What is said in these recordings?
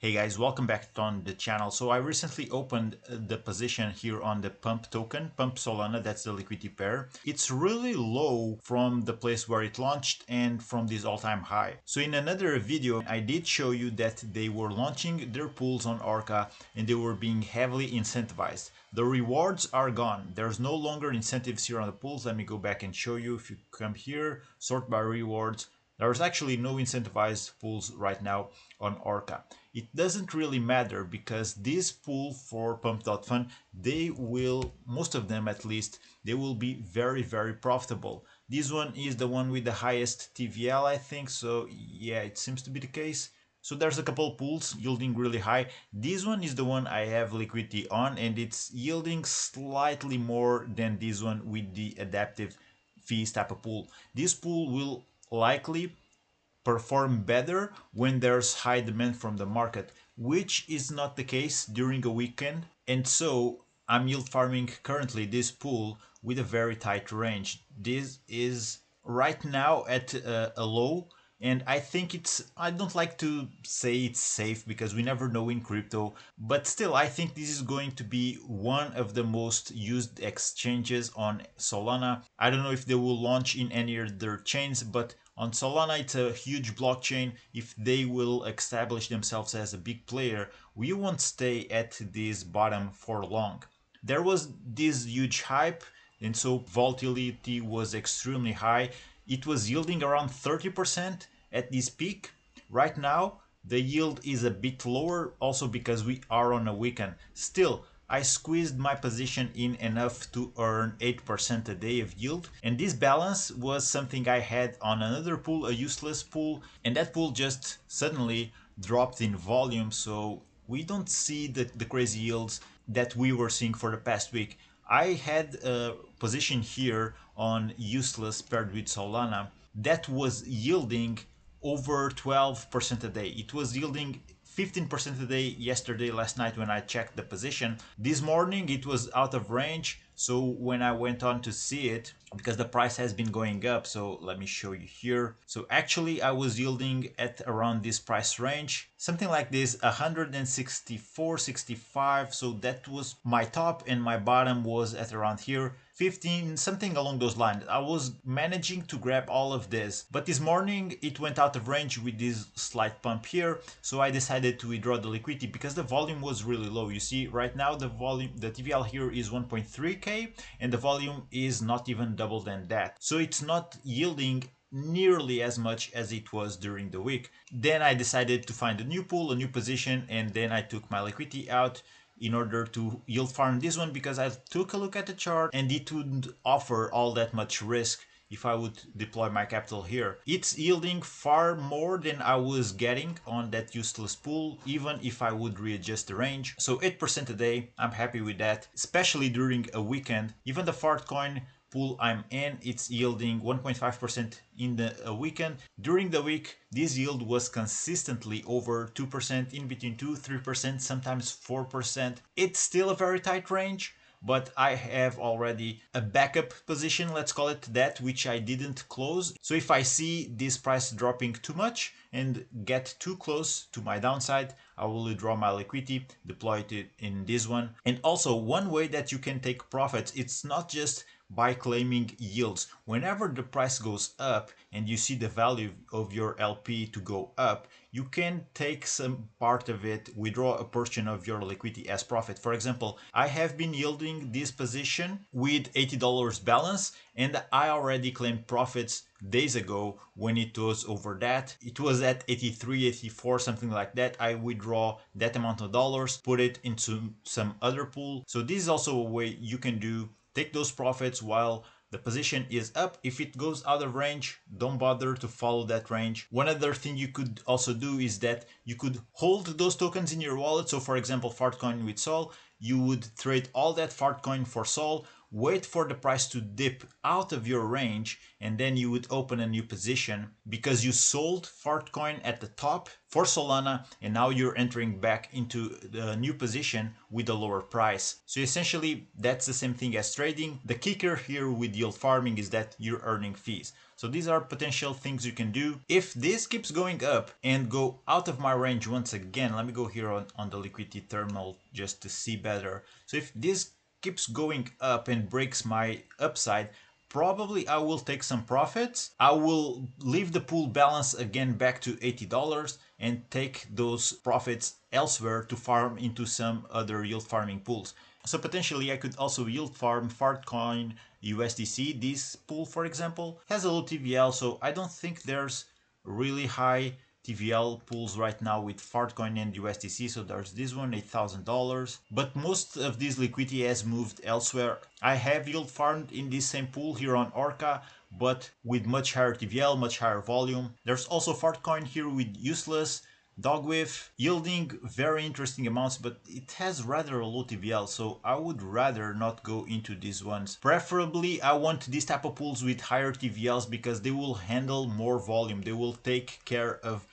Hey guys, welcome back on the channel. So I recently opened the position here on the pump token, pump Solana, that's the liquidity pair. It's really low from the place where it launched and from this all-time high. So in another video, I did show you that they were launching their pools on Orca and they were being heavily incentivized. The rewards are gone. There's no longer incentives here on the pools. Let me go back and show you. If you come here, sort by rewards, there's actually no incentivized pools right now on Orca. It doesn't really matter because this pool for pump.fun, they will, most of them at least, they will be very profitable. This one is the one with the highest TVL, I think, so yeah, it seems to be the case. So there's a couple pools yielding really high. This one is the one I have liquidity on and it's yielding slightly more than this one with the adaptive fees type of pool. This pool will likely perform better when there's high demand from the market, which is not the case during a weekend. And so I'm yield farming currently this pool with a very tight range. This is right now at a low, and I think I don't like to say it's safe because we never know in crypto, but still I think this is going to be one of the most used exchanges on Solana. I don't know if they will launch in any other chains, but on Solana it's a huge blockchain. If they will establish themselves as a big player, we won't stay at this bottom for long. There was this huge hype and so volatility was extremely high. It was yielding around 30% at this peak. Right now, the yield is a bit lower also because we are on a weekend. Still, I squeezed my position in enough to earn 8% a day of yield. And this balance was something I had on another pool, a useless pool, and that pool just suddenly dropped in volume. So we don't see the crazy yields that we were seeing for the past week. I had a position here on useless paired with Solana that was yielding over 12% a day. It was yielding 15% a day yesterday, last night when I checked the position. This morning it was out of range. So when I went on to see it, because the price has been going up, so let me show you here. So actually I was yielding at around this price range, something like this, 164, 65. So that was my top and my bottom was at around here. 15, something along those lines. I was managing to grab all of this, but this morning it went out of range with this slight pump here, so I decided to withdraw the liquidity because the volume was really low. You see right now the volume, the TVL here is 1.3k and the volume is not even double than that. So it's not yielding nearly as much as it was during the week. Then I decided to find a new pool, a new position, and then I took my liquidity out in order to yield farm this one because I took a look at the chart and it wouldn't offer all that much risk if I would deploy my capital here. It's yielding far more than I was getting on that useless pool, even if I would readjust the range. So 8% a day, I'm happy with that, especially during a weekend. Even the fart coin pool I'm in, it's yielding 1.5% in the weekend. During the week, this yield was consistently over 2%, in between 2-3%, sometimes 4%. It's still a very tight range, but I have already a backup position, let's call it that, which I didn't close. So if I see this price dropping too much and get too close to my downside, I will withdraw my liquidity, deploy it in this one. And also one way that you can take profits, it's not just by claiming yields. Whenever the price goes up and you see the value of your LP to go up, you can take some part of it, withdraw a portion of your liquidity as profit. For example, I have been yielding this position with $80 balance and I already claimed profits days ago when it was over that. It was at 83, 84, something like that. I withdraw that amount of dollars, put it into some other pool. So this is also a way you can do. Take those profits while the position is up. If it goes out of range, don't bother to follow that range. One other thing you could also do is that you could hold those tokens in your wallet. So for example, Fartcoin with Sol, you would trade all that Fartcoin for Sol. wait for the price to dip out of your range, and then you would open a new position because you sold Fartcoin at the top for Solana, and now you're entering back into the new position with a lower price. So essentially that's the same thing as trading. The kicker here with yield farming is that you're earning fees. So these are potential things you can do. If this keeps going up and go out of my range once again, let me go here on the liquidity terminal just to see better. So if this keeps going up and breaks my upside, probably I will take some profits. I will leave the pool balance again back to $80 and take those profits elsewhere to farm into some other yield farming pools. So potentially I could also yield farm Fartcoin USDC. This pool, for example, has a low TVL, so I don't think there's really high TVL pools right now with Fartcoin and USDC. So there's this one, $8,000, but most of this liquidity has moved elsewhere. I have yield farmed in this same pool here on Orca, but with much higher TVL, much higher volume. There's also Fartcoin here with useless Dogwif, yielding very interesting amounts, but it has rather a low TVL, so I would rather not go into these ones. Preferably, I want these type of pools with higher TVLs because they will handle more volume. They will take care of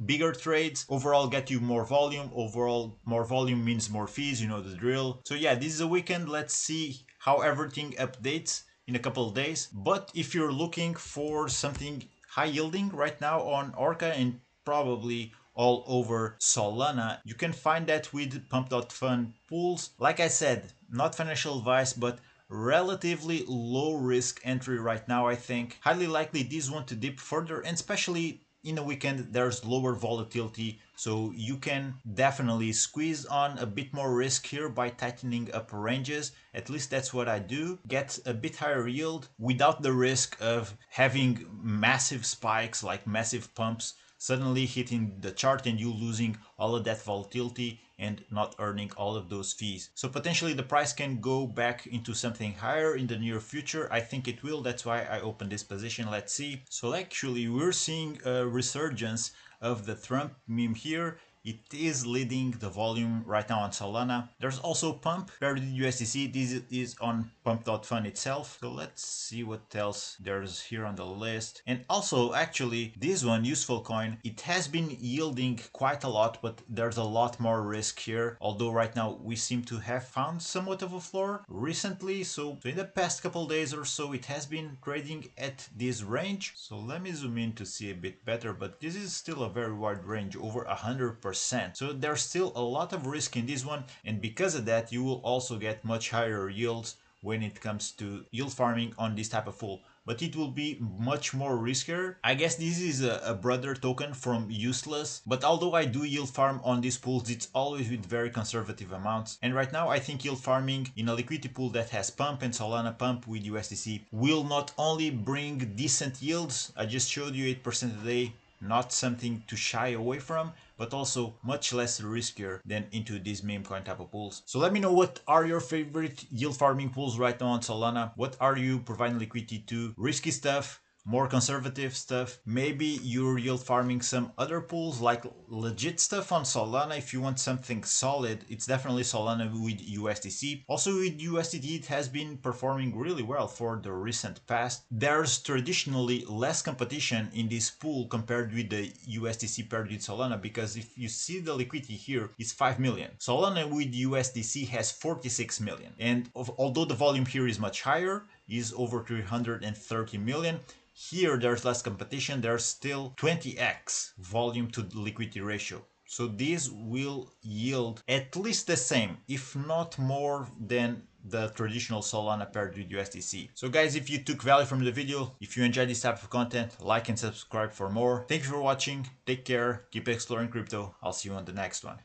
bigger trades, overall get you more volume. Overall, more volume means more fees, you know the drill. So yeah, this is a weekend. Let's see how everything updates in a couple of days. But if you're looking for something high yielding right now on Orca and probably all over Solana, you can find that with pump.fun pools. Like I said, not financial advice, but relatively low risk entry right now. I think highly likely this one to dip further, and especially in a weekend there's lower volatility, so you can definitely squeeze on a bit more risk here by tightening up ranges. At least that's what I do. Get a bit higher yield without the risk of having massive spikes, like massive pumps suddenly hitting the chart and you losing all of that volatility and not earning all of those fees. So potentially the price can go back into something higher in the near future. I think it will. That's why I opened this position. Let's see. So actually we're seeing a resurgence of the Trump meme here. It is leading the volume right now on Solana. There's also Pump, paired with USDC. This is on pump.fun itself. So let's see what else there's here on the list. And also, actually, this one, Useful Coin, it has been yielding quite a lot, but there's a lot more risk here. Although right now we seem to have found somewhat of a floor recently. So in the past couple days or so, it has been trading at this range. So let me zoom in to see a bit better, but this is still a very wide range, over 100%. So there's still a lot of risk in this one, and because of that you will also get much higher yields when it comes to yield farming on this type of pool, but it will be much more riskier. I guess this is a brother token from Useless, but although I do yield farm on these pools, it's always with very conservative amounts. And right now I think yield farming in a liquidity pool that has Pump and Solana Pump with USDC will not only bring decent yields, I just showed you 8% a day, not something to shy away from, but also much less riskier than into these meme coin type of pools. So let me know, what are your favorite yield farming pools right now on Solana? What are you providing liquidity to? Risky stuff, more conservative stuff. Maybe you're yield farming some other pools, like legit stuff on Solana. If you want something solid, it's definitely Solana with USDC. Also with USDT, it has been performing really well for the recent past. There's traditionally less competition in this pool compared with the USDC paired with Solana, because if you see the liquidity here, it's 5 million. Solana with USDC has 46 million. And although the volume here is much higher, is over 330 million, here there's less competition. There's still 20x volume to liquidity ratio. So this will yield at least the same, if not more than the traditional Solana paired with USDC. So guys, if you took value from the video, if you enjoyed this type of content, like and subscribe for more. Thank you for watching. Take care. Keep exploring crypto. I'll see you on the next one.